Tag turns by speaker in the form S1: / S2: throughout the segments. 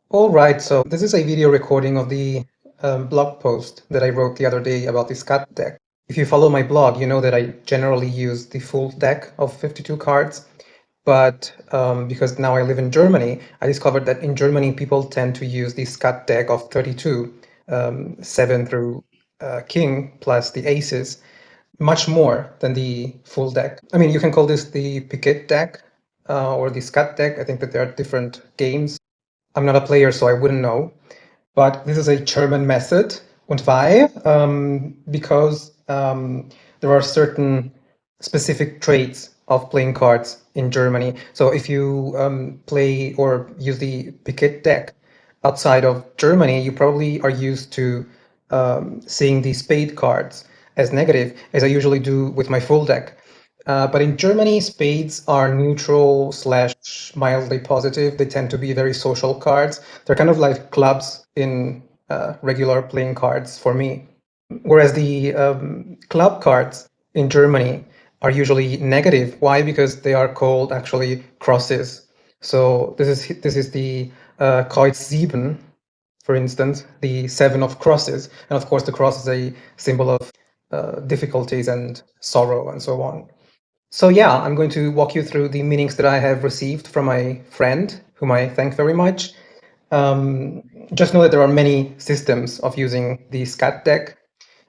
S1: All right, so this is a video recording of the blog post that I wrote the other day about the Skat deck. If you follow my blog, you know that I generally use the full deck of 52 cards, but because now I live in Germany, I discovered that in Germany people tend to use the Skat deck of 32, 7 through King plus the aces, much more than the full deck. I mean, you can call this the Piquet deck or the Skat deck. I think that there are different games. I'm not a player, so I wouldn't know. But this is a German method. Und why? Because there are certain specific traits of playing cards in Germany. So if you play or use the Piquet deck outside of Germany, you probably are used to seeing the spade cards as negative, as I usually do with my full deck. But in Germany, spades are neutral slash mildly positive. They tend to be very social cards. They're kind of like clubs in regular playing cards for me. Whereas the club cards in Germany are usually negative. Why? Because they are called actually crosses. So this is the Kreuz 7, for instance, the 7 of crosses. And of course, the cross is a symbol of difficulties and sorrow and so on. So yeah, I'm going to walk you through the meanings that I have received from my friend, whom I thank very much. Just know that there are many systems of using the Skat deck,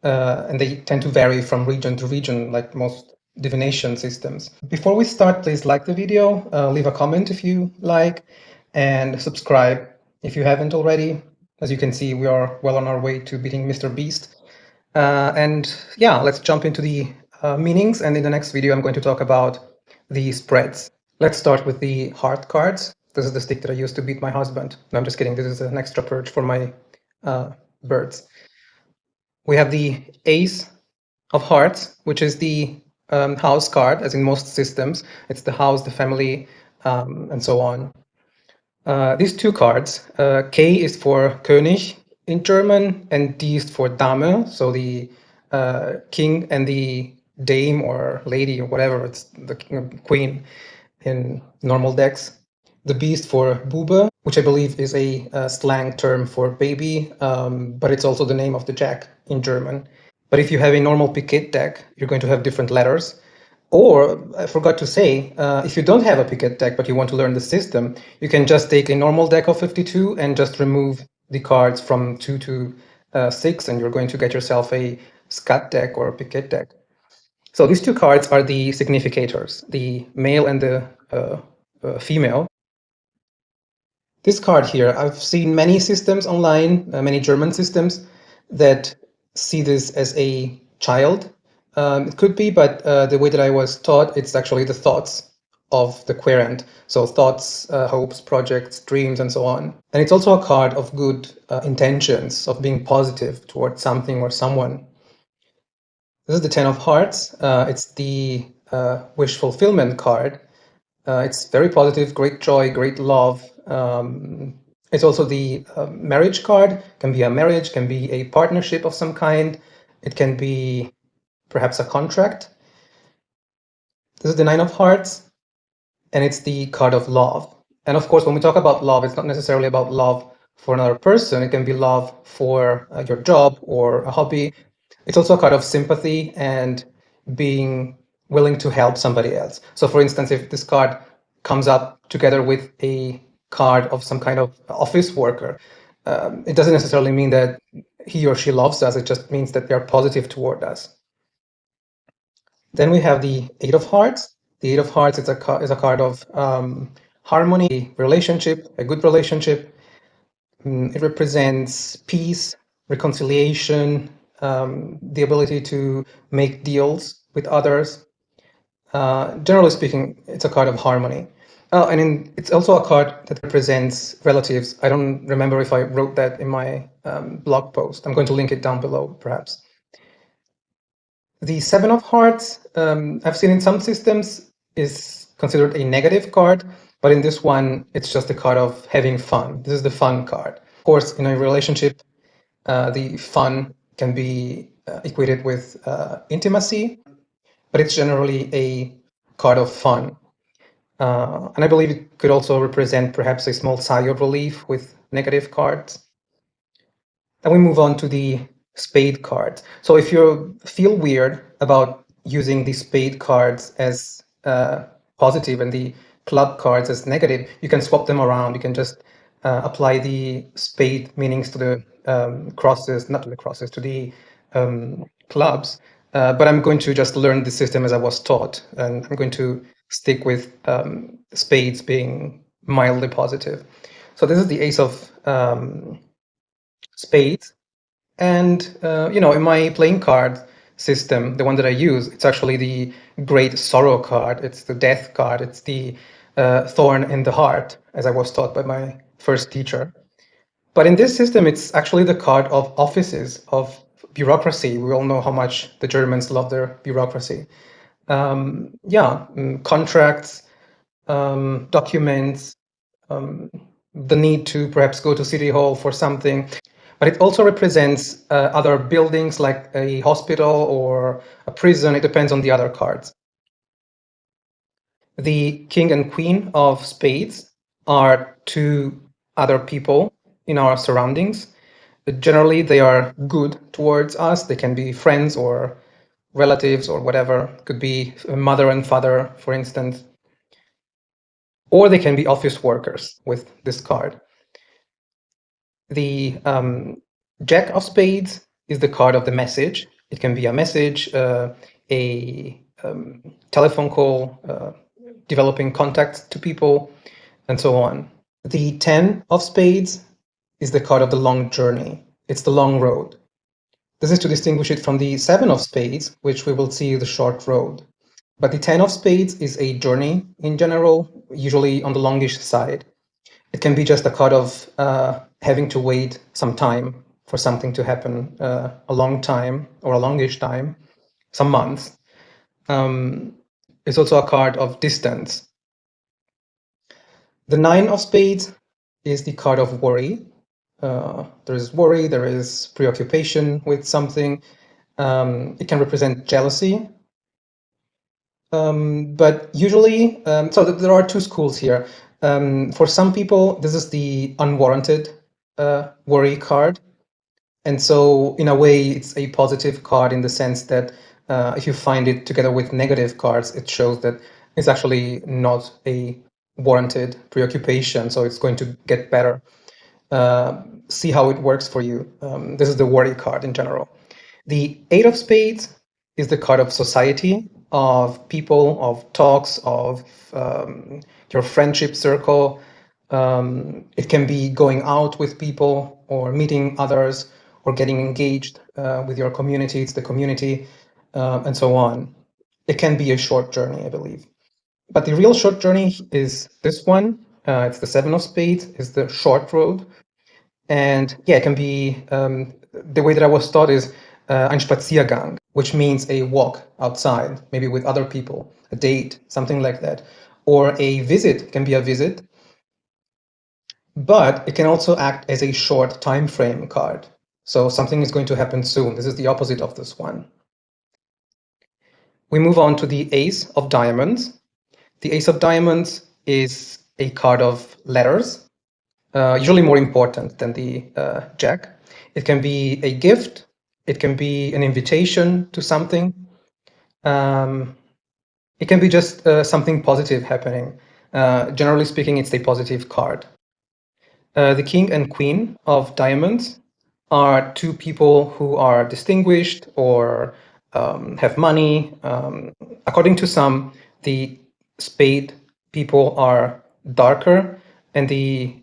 S1: and they tend to vary from region to region, like most divination systems. Before we start, please like the video, leave a comment if you like, and subscribe if you haven't already. As you can see, we are well on our way to beating Mr. Beast. And yeah, let's jump into the meanings. And in the next video, I'm going to talk about the spreads. Let's start with the heart cards. This is the stick that I used to beat my husband. No, I'm just kidding. This is an extra perch for my birds. We have the Ace of Hearts, which is the house card, as in most systems. It's the house, the family, and so on. These two cards, K is for König in German, and D is for Dame, so the king and the dame or lady or whatever, it's the queen in normal decks. The B is for Bube, which I believe is a slang term for baby, but it's also the name of the jack in German. But if you have a normal Piquet deck, you're going to have different letters. Or, I forgot to say, if you don't have a Piquet deck but you want to learn the system, you can just take a normal deck of 52 and just remove the cards from 2 to 6, and you're going to get yourself a Skat deck or a Piquet deck. So these two cards are the significators, the male and the female. This card here, I've seen many systems online, many German systems, that see this as a child. It could be, but the way that I was taught, it's actually the thoughts of the querent. So thoughts, hopes, projects, dreams, and so on. And it's also a card of good intentions, of being positive towards something or someone. This is the 10 of Hearts. It's the wish fulfillment card. It's very positive, great joy, great love. It's also the marriage card. Can be a marriage, can be a partnership of some kind. It can be perhaps a contract. This is the 9 of Hearts, and it's the card of love. And of course, when we talk about love, it's not necessarily about love for another person. It can be love for your job or a hobby. It's also a card of sympathy and being willing to help somebody else. So for instance, if this card comes up together with a card of some kind of office worker, it doesn't necessarily mean that he or she loves us. It just means that they are positive toward us. Then we have the 8 of Hearts. The 8 of Hearts is a card of harmony, a relationship, a good relationship. It represents peace, reconciliation, the ability to make deals with others. Generally speaking, it's a card of harmony. Oh, and it's also a card that represents relatives. I don't remember if I wrote that in my blog post. I'm going to link it down below, perhaps. The 7 of Hearts, I've seen in some systems, is considered a negative card, but in this one, it's just a card of having fun. This is the fun card. Of course, in a relationship, the fun can be equated with intimacy, but it's generally a card of fun. And I believe it could also represent perhaps a small sigh of relief with negative cards. Then we move on to the spade cards. So if you feel weird about using the spade cards as positive and the club cards as negative, you can swap them around. You can just apply the spade meanings to the crosses, not to the crosses, to the clubs. But I'm going to just learn the system as I was taught, and I'm going to stick with spades being mildly positive. So this is the ace of spades. And, in my playing card system, the one that I use, it's actually the Great Sorrow card. It's the Death card. It's the Thorn in the Heart, as I was taught by my first teacher. But in this system, it's actually the card of offices, of bureaucracy. We all know how much the Germans love their bureaucracy. Contracts, documents, the need to perhaps go to City Hall for something. But it also represents other buildings like a hospital or a prison. It depends on the other cards. The king and queen of spades are two other people in our surroundings. Generally, they are good towards us. They can be friends or relatives or whatever. Could be a mother and father, for instance. Or they can be office workers with this card. The Jack of Spades is the card of the message. It can be a message, a telephone call, developing contacts to people, and so on. The 10 of Spades is the card of the long journey. It's the long road. This is to distinguish it from the 7 of Spades, which we will see the short road. But the 10 of Spades is a journey in general, usually on the longish side. It can be just a card of having to wait some time for something to happen, a long time or a longish time, some months. It's also a card of distance. The 9 of Spades is the card of worry. There is worry, there is preoccupation with something. It can represent jealousy. But usually, so there are two schools here. For some people, this is the unwarranted worry card. And so in a way, it's a positive card in the sense that if you find it together with negative cards, it shows that it's actually not a warranted preoccupation. So it's going to get better. See how it works for you. This is the worry card in general. The 8 of Spades is the card of society, of people, of talks, of your friendship circle. It can be going out with people or meeting others or getting engaged with your community. It's the community and so on. It can be a short journey, I believe. But the real short journey is this one. It's the 7 of Spades, is the short road. And yeah, it can be, the way that I was taught is ein Spaziergang, which means a walk outside, maybe with other people, a date, something like that. Or a visit, can be a visit. But it can also act as a short time frame card. So something is going to happen soon. This is the opposite of this one. We move on to the Ace of Diamonds. The Ace of Diamonds is a card of letters, usually more important than the Jack. It can be a gift. It can be an invitation to something. It can be just something positive happening. Generally speaking, it's a positive card. The King and Queen of Diamonds are two people who are distinguished or have money. According to some, the spade people are darker and the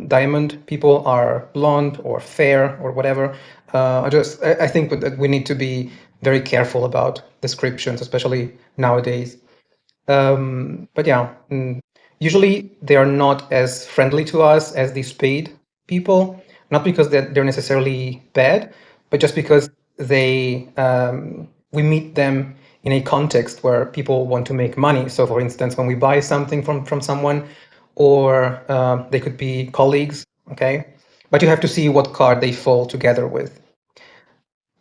S1: diamond people are blonde or fair or whatever. I think that we need to be very careful about descriptions, especially nowadays. But yeah, usually they are not as friendly to us as the spade people, not because they're necessarily bad, but just because they we meet them in a context where people want to make money. So for instance, when we buy something from someone, or they could be colleagues, okay? But you have to see what card they fall together with.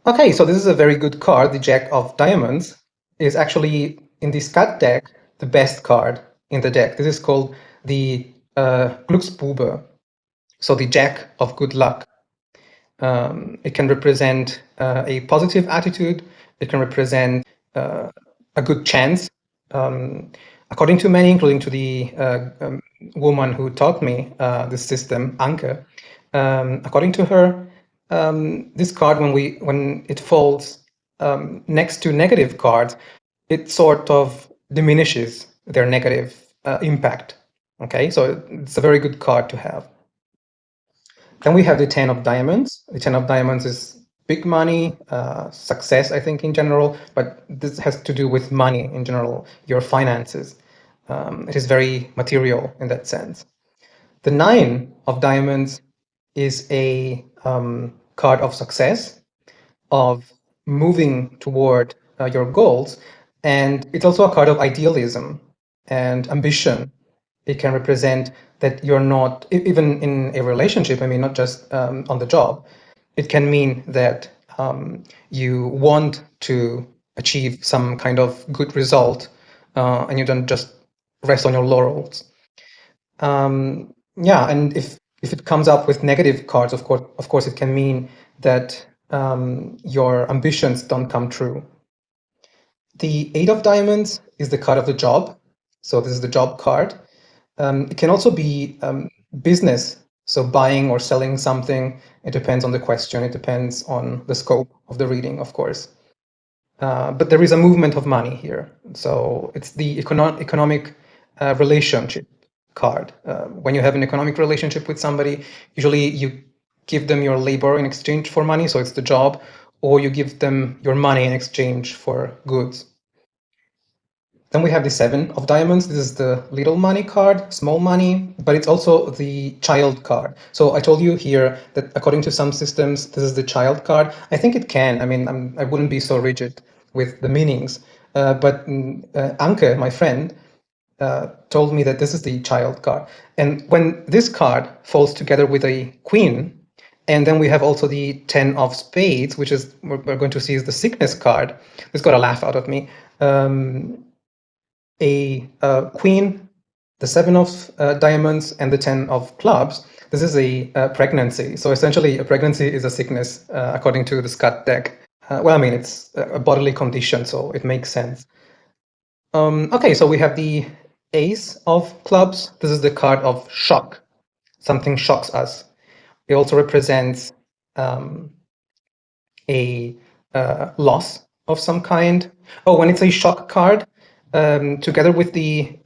S1: Okay, so this is a very good card. The Jack of Diamonds is actually, in the Skat deck, the best card in the deck. This is called the Glücksbube, so the Jack of good luck. It can represent a positive attitude. It can represent a good chance. According to many, including to the woman who taught me this system, Anke, according to her, this card, when it falls next to negative cards, it sort of diminishes their negative impact. Okay, so it's a very good card to have. Then we have the 10 of diamonds. The 10 of diamonds is big money, success, I think, in general, but this has to do with money in general, your finances. It is very material in that sense. The 9 of diamonds is a card of success, of moving toward your goals, and it's also a card of idealism and ambition. It can represent that you're not, even in a relationship, I mean, not just on the job, it can mean that you want to achieve some kind of good result and you don't just rest on your laurels. Yeah, and if it comes up with negative cards, of course, it can mean that your ambitions don't come true. The 8 of diamonds is the card of the job. So this is the job card. It can also be business, so buying or selling something. It depends on the question. It depends on the scope of the reading, of course. But there is a movement of money here. So it's the economic relationship card. When you have an economic relationship with somebody, usually you give them your labor in exchange for money, so it's the job, or you give them your money in exchange for goods. Then we have the 7 of diamonds. This is the little money card, small money, but it's also the child card. So I told you here that according to some systems, this is the child card. I think it can. I mean, I wouldn't be so rigid with the meanings. But Anke, my friend, told me that this is the child card. And when this card falls together with a queen, and then we have also the 10 of spades, which is, we're going to see is the sickness card. This got a laugh out of me. A queen, the 7 of diamonds, and the 10 of clubs. This is a pregnancy. So essentially, a pregnancy is a sickness, according to the Skat deck. Well, I mean, it's a bodily condition, so it makes sense. Okay, so we have the ace of clubs. This is the card of shock. Something shocks us. It also represents a loss of some kind. Oh, when it's a shock card, together with the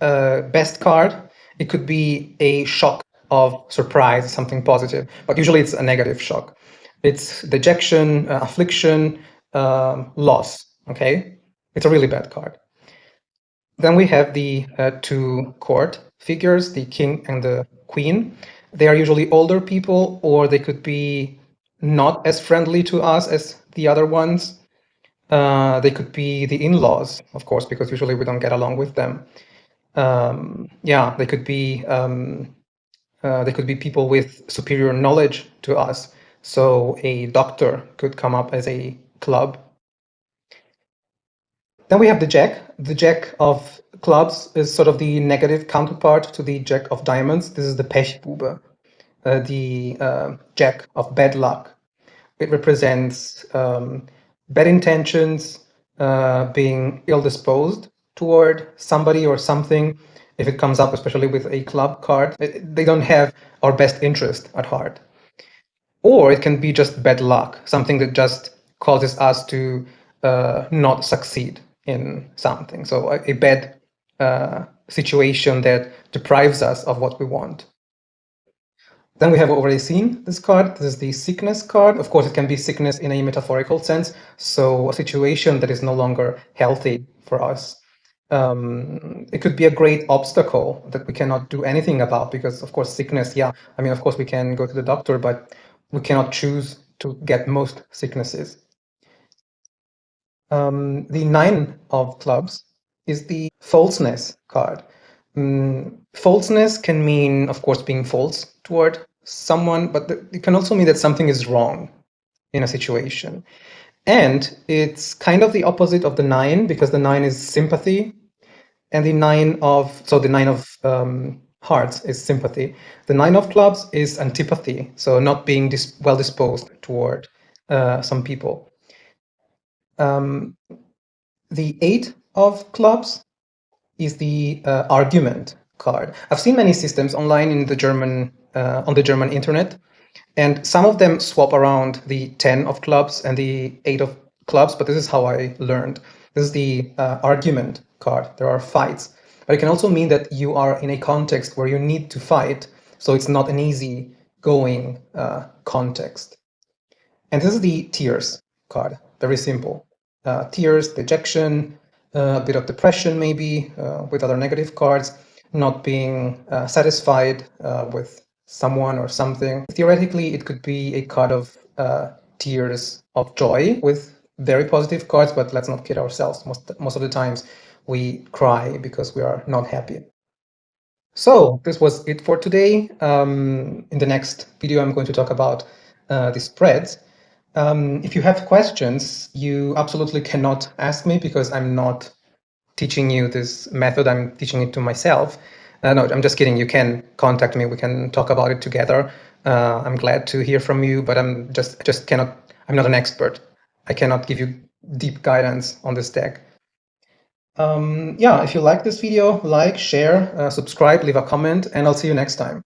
S1: best card, it could be a shock of surprise, something positive, but usually it's a negative shock. It's dejection, affliction, loss, okay? It's a really bad card. Then we have the 2 court figures, the king and the queen. They are usually older people, or they could be not as friendly to us as the other ones. They could be the in-laws, of course, because usually we don't get along with them. Yeah, they could be people with superior knowledge to us. So a doctor could come up as a club. Then we have the jack. The jack of clubs is sort of the negative counterpart to the jack of diamonds. This is the Pechbube, the jack of bad luck. It represents bad intentions, being ill-disposed toward somebody or something. If it comes up, especially with a club card, they don't have our best interest at heart. Or it can be just bad luck, something that just causes us to not succeed in something. So a bad situation that deprives us of what we want. Then we have already seen this card. This is the sickness card. Of course, it can be sickness in a metaphorical sense. So a situation that is no longer healthy for us. It could be a great obstacle that we cannot do anything about because, of course, sickness, yeah. I mean, of course, we can go to the doctor, but we cannot choose to get most sicknesses. The 9 of clubs is the falseness card. Falseness can mean, of course, being false toward someone, but it can also mean that something is wrong in a situation. And it's kind of the opposite of the 9 because the 9 is sympathy. And the nine of hearts is sympathy. The nine of clubs is antipathy, so not being well disposed toward some people. The eight of clubs is the argument card. I've seen many systems online in the German on the German internet, and some of them swap around the 10 of clubs and the 8 of clubs, but this is how I learned. This is the argument card. There are fights. But it can also mean that you are in a context where you need to fight, so it's not an easy going context. And this is the tears card. Very simple. Tears, dejection, a bit of depression maybe, with other negative cards, not being satisfied with someone or something. Theoretically, it could be a card of tears of joy with very positive cards, but let's not kid ourselves. Most of the times we cry because we are not happy. So this was it for today. In the next video, I'm going to talk about the spreads. If you have questions, you absolutely cannot ask me because I'm not teaching you this method. I'm teaching it to myself. No, I'm just kidding. You can contact me. We can talk about it together. I'm glad to hear from you, but I just cannot. I'm not an expert. I cannot give you deep guidance on this deck. Yeah, if you like this video, like, share, subscribe, leave a comment, and I'll see you next time.